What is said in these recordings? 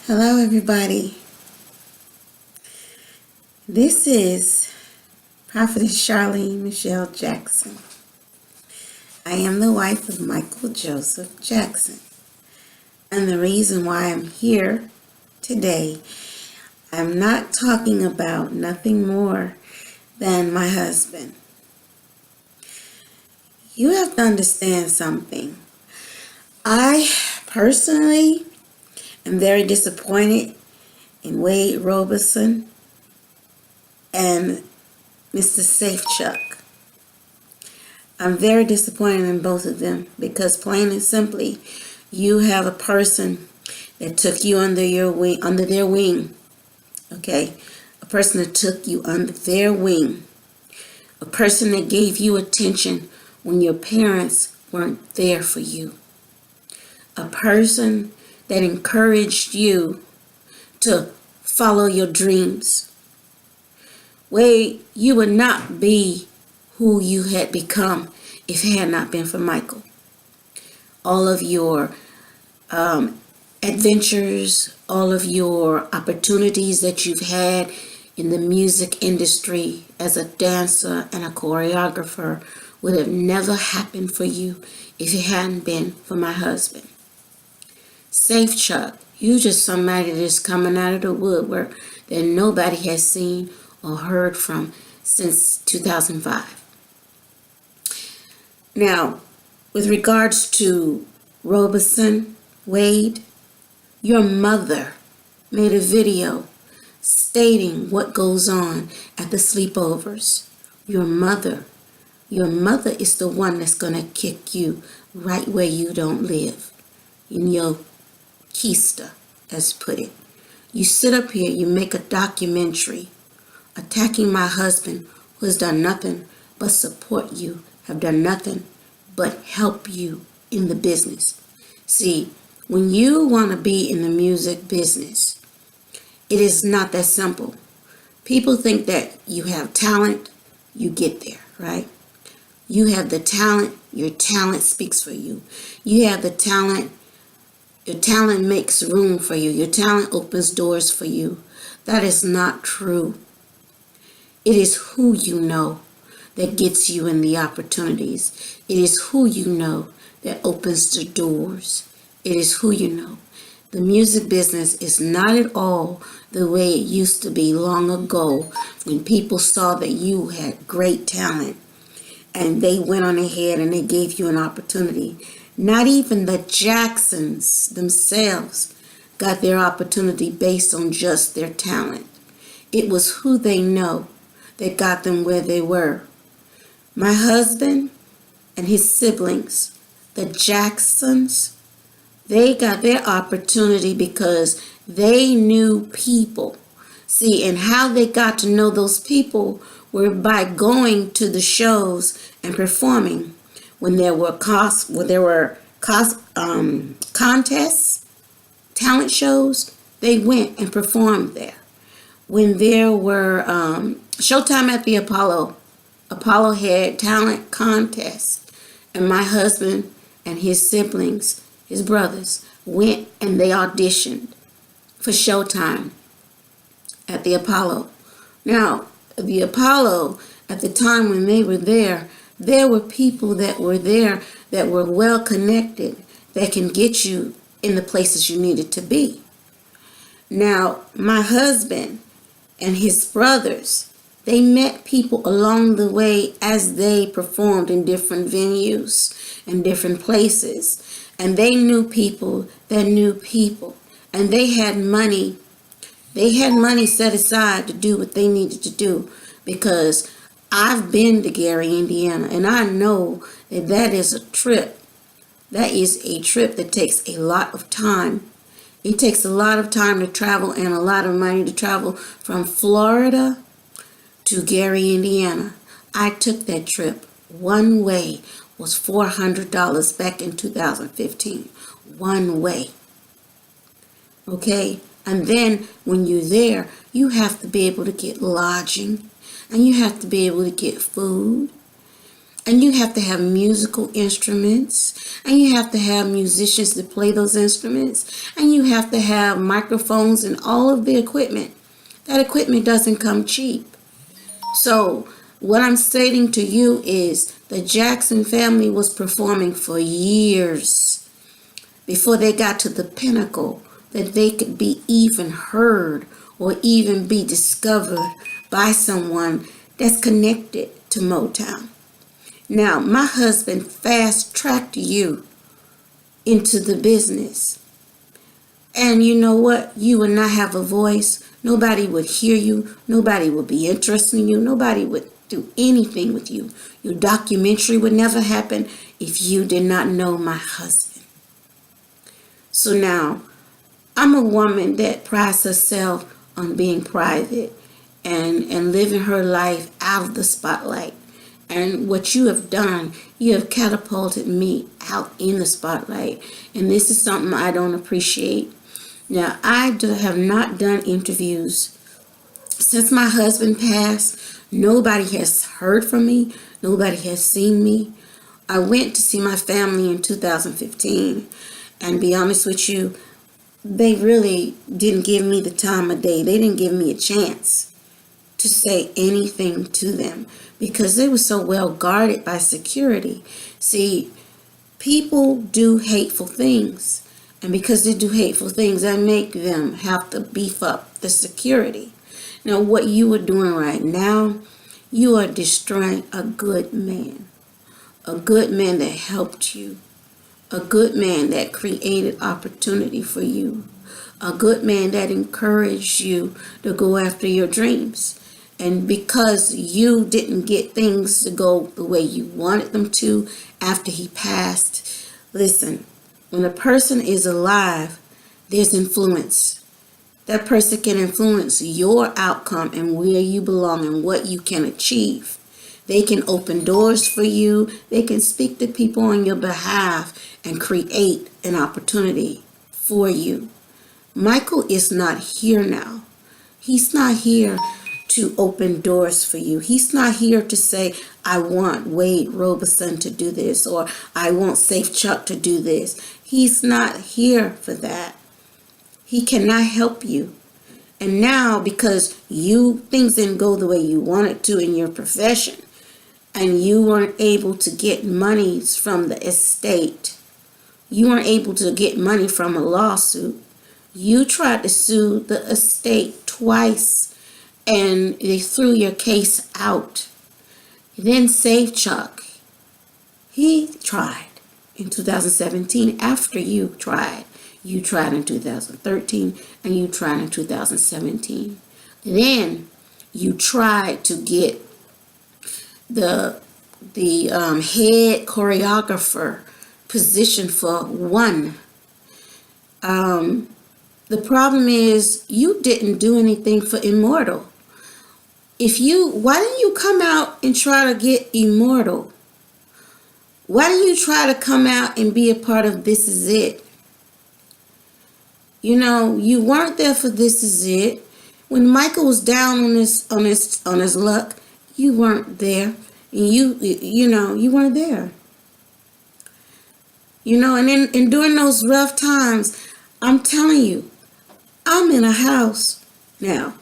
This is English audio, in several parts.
Hello, everybody. This is Prophetess Charlene Michelle Jackson. I am the wife of Michael Joseph Jackson. And the reason why I'm here today, I'm not talking about nothing more than my husband. You have to understand something. I personally am very disappointed in Wade Roberson and Mr. Safechuck. I'm very disappointed in both of them because plain and simply, you have a person that took you under their wing. Okay? A person that took you under their wing. A person that gave you attention when your parents weren't there for you. A person that encouraged you to follow your dreams. Wade, you would not be who you had become if it had not been for Michael. All of your adventures, all of your opportunities that you've had in the music industry as a dancer and a choreographer would have never happened for you if it hadn't been for my husband. Safechuck, you just somebody that's coming out of the woodwork that nobody has seen or heard from since 2005. Now, with regards to Roberson, Wade, your mother made a video stating what goes on at the sleepovers. Your mother is the one that's going to kick you right where you don't live, in your keister, as put it. You sit up here, you make a documentary attacking my husband, who has done nothing but support you, have done nothing but help you in the business. See, when you want to be in the music business, it is not that simple. People think that you have talent, you get there, right? You have the talent, your talent speaks for you. You have the talent, your talent makes room for you. Your talent opens doors for you. That is not true. It is who you know that gets you in the opportunities. It is who you know that opens the doors. It is who you know. The music business is not at all the way it used to be long ago when people saw that you had great talent and they went on ahead and they gave you an opportunity. Not even the Jacksons themselves got their opportunity based on just their talent. It was who they know that got them where they were. My husband and his siblings, the Jacksons, they got their opportunity because they knew people. See, and how they got to know those people were by going to the shows and performing. When there were contests, talent shows, they went and performed there. When there were Showtime at the Apollo had talent contests, and my husband and his siblings, his brothers, went and they auditioned for Showtime at the Apollo. Now, the Apollo, at the time when they were there were people that were there that were well connected, that can get you in the places you needed to be. Now, my husband and his brothers, they met people along the way as they performed in different venues and different places. And they knew people that knew people. And they had money. They had money set aside to do what they needed to do. Because I've been to Gary, Indiana, and I know that that is a trip. That is a trip that takes a lot of time. It takes a lot of time to travel and a lot of money to travel from Florida to Gary, Indiana. I took that trip. One way was $400 back in 2015. One way. Okay? And then when you're there, you have to be able to get lodging. And you have to be able to get food. And you have to have musical instruments, and you have to have musicians to play those instruments, and you have to have microphones and all of the equipment. That equipment doesn't come cheap. So what I'm stating to you is the Jackson family was performing for years before they got to the pinnacle that they could be even heard or even be discovered by someone that's connected to Motown. Now, my husband fast-tracked you into the business. And you know what? You would not have a voice. Nobody would hear you. Nobody would be interested in you. Nobody would do anything with you. Your documentary would never happen if you did not know my husband. So now, I'm a woman that prides herself on being private and living her life out of the spotlight. And what you have done, you have catapulted me out in the spotlight. And this is something I don't appreciate. Now, I have not done interviews. Since my husband passed, nobody has heard from me. Nobody has seen me. I went to see my family in 2015. And be honest with you, they really didn't give me the time of day. They didn't give me a chance to say anything to them because they were so well guarded by security. See, people do hateful things, and because they do hateful things, that make them have to beef up the security. Now, what you are doing right now, you are destroying a good man that helped you, a good man that created opportunity for you, a good man that encouraged you to go after your dreams. And because you didn't get things to go the way you wanted them to after he passed, listen, when a person is alive, there's influence. That person can influence your outcome and where you belong and what you can achieve. They can open doors for you. They can speak to people on your behalf and create an opportunity for you. Michael is not here now. He's not here to open doors for you. He's not here to say, I want Wade Robeson to do this, or I want Safe Chuck to do this. He's not here for that. He cannot help you. And now, because things didn't go the way you wanted to in your profession, and you weren't able to get monies from the estate, you weren't able to get money from a lawsuit, you tried to sue the estate twice, and they threw your case out. Then Safe Chuck, he tried in 2017 after you tried. You tried in 2013 and you tried in 2017. Then you tried to get the head choreographer position for one. The problem is you didn't do anything for Immortal. Why didn't you come out and try to get Immortal? Why didn't you try to come out and be a part of This Is It? You know, you weren't there for This Is It. When Michael was down on his luck, you weren't there. And you weren't there. You know, and during those rough times, I'm telling you, I'm in a house now.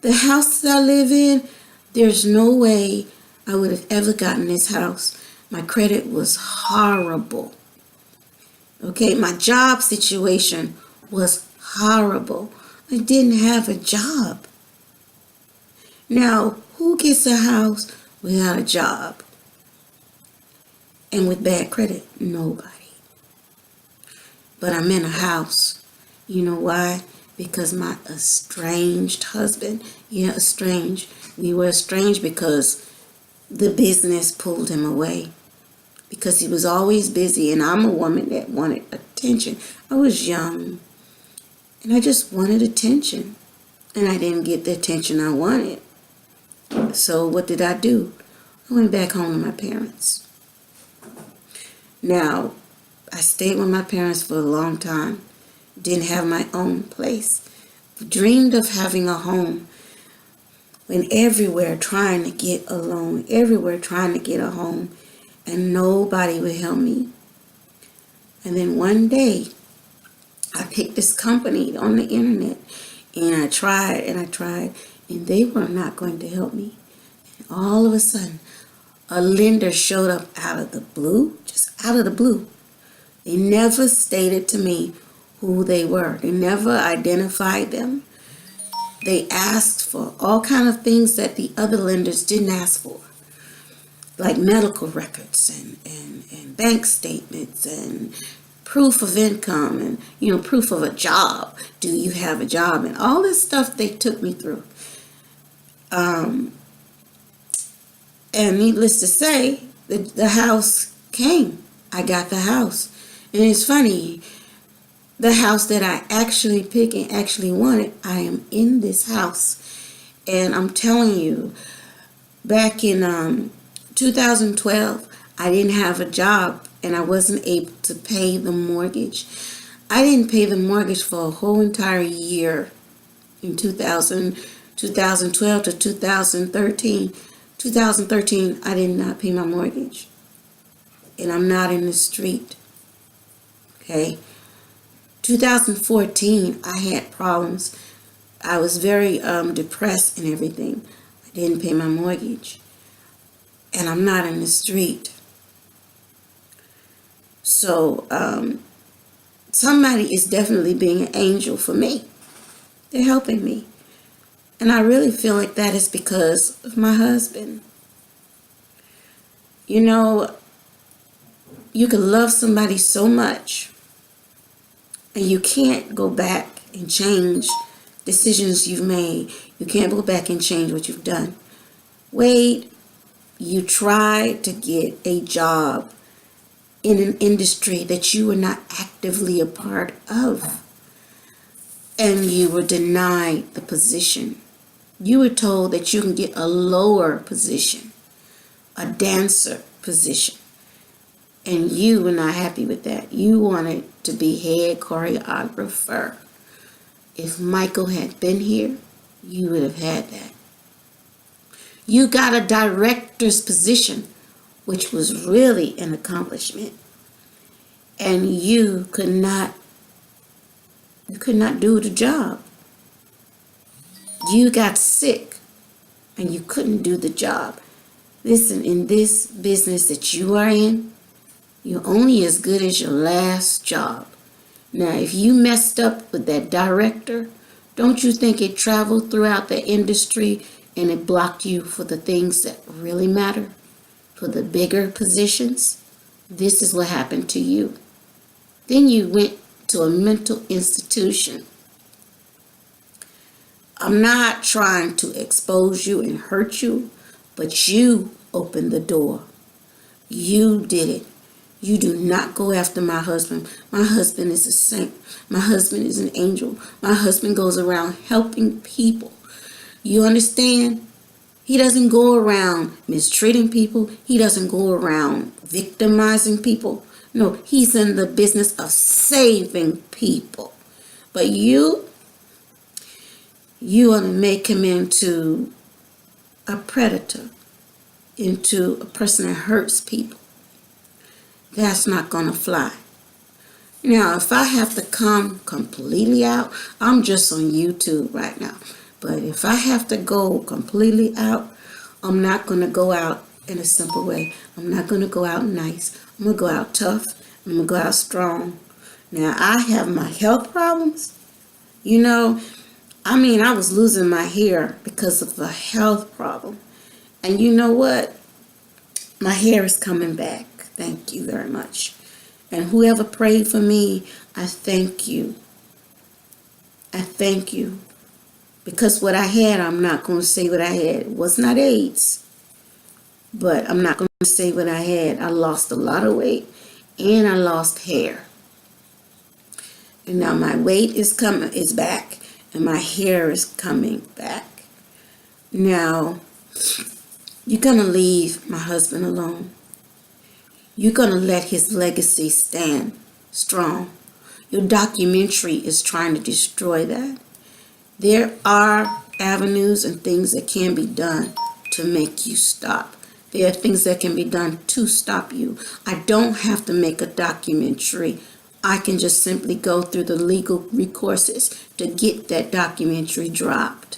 The house that I live in, there's no way I would have ever gotten this house. My credit was horrible. Okay, my job situation was horrible. I didn't have a job. Now, who gets a house without a job and with bad credit? Nobody. But I'm in a house. You know why? Because my estranged husband, estranged. We were estranged because the business pulled him away. Because he was always busy, and I'm a woman that wanted attention. I was young, and I just wanted attention. And I didn't get the attention I wanted. So what did I do? I went back home to my parents. Now, I stayed with my parents for a long time. Didn't have my own place. Dreamed of having a home. Went everywhere trying to get a loan. Everywhere trying to get a home. and nobody would help me. And then one day, I picked this company on the internet, and I tried, and they were not going to help me. And all of a sudden, a lender showed up out of the blue, just out of the blue. They never stated to me who they were. They never identified them. They asked for all kind of things that the other lenders didn't ask for, like medical records and bank statements and proof of income and, proof of a job. Do you have a job? And all this stuff they took me through. And needless to say, the house came. I got the house. And it's funny, the house that I actually picked and actually wanted, I am in this house. And I'm telling you, back in 2012, I didn't have a job and I wasn't able to pay the mortgage. I didn't pay the mortgage for a whole entire year in 2012 to 2013. 2013, I did not pay my mortgage. And I'm not in the street. Okay? 2014, I had problems. I was very depressed and everything. I didn't pay my mortgage. And I'm not in the street. So, somebody is definitely being an angel for me. They're helping me. And I really feel like that is because of my husband. You can love somebody so much, and you can't go back and change decisions you've made. You can't go back and change what you've done. Wade, you tried to get a job in an industry that you were not actively a part of, and you were denied the position. You were told that you can get a lower position, a dancer position, and you were not happy with that. You wanted to be head choreographer. If Michael had been here, you would have had that. You got a director's position, which was really an accomplishment, and you could not do the job. You got sick and you couldn't do the job. Listen, in this business that you are in, you're only as good as your last job. Now, if you messed up with that director, don't you think it traveled throughout the industry and it blocked you for the things that really matter, for the bigger positions? This is what happened to you. Then you went to a mental institution. I'm not trying to expose you and hurt you, but you opened the door. You did it. You do not go after my husband. My husband is a saint. My husband is an angel. My husband goes around helping people. You understand? He doesn't go around mistreating people. He doesn't go around victimizing people. No, he's in the business of saving people. But you want to make him into a predator, into a person that hurts people. That's not going to fly. Now, if I have to come completely out, I'm just on YouTube right now. But if I have to go completely out, I'm not going to go out in a simple way. I'm not going to go out nice. I'm going to go out tough. I'm going to go out strong. Now, I have my health problems. I was losing my hair because of a health problem. And you know what? My hair is coming back. Thank you very much. And whoever prayed for me, I thank you. I thank you. Because what I had, I'm not going to say what I had. It was not AIDS. But I'm not going to say what I had. I lost a lot of weight and I lost hair. And now my weight is back and my hair is coming back. Now, you're going to leave my husband alone. You're going to let his legacy stand strong. Your documentary is trying to destroy that. There are avenues and things that can be done to make you stop. There are things that can be done to stop you. I don't have to make a documentary. I can just simply go through the legal recourses to get that documentary dropped.